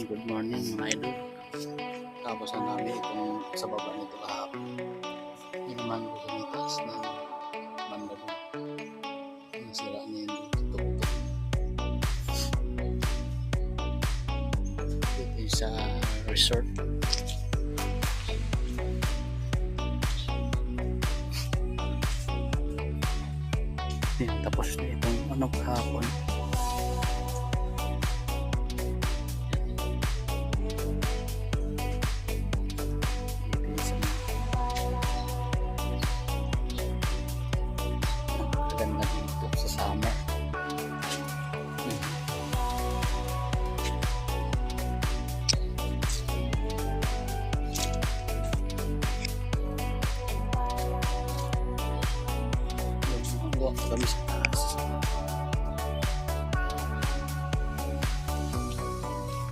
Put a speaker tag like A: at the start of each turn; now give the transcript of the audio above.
A: good morning mga idol. Tapos na namin itong sa baba nito kahapon. Hindi naman ko sa mitas ng banda doon. Nasira niya yung tutok-tutok. Dito yung sa resort. Yan, tapos na itong ano kahapon. Ganda dito sa summer. Tamis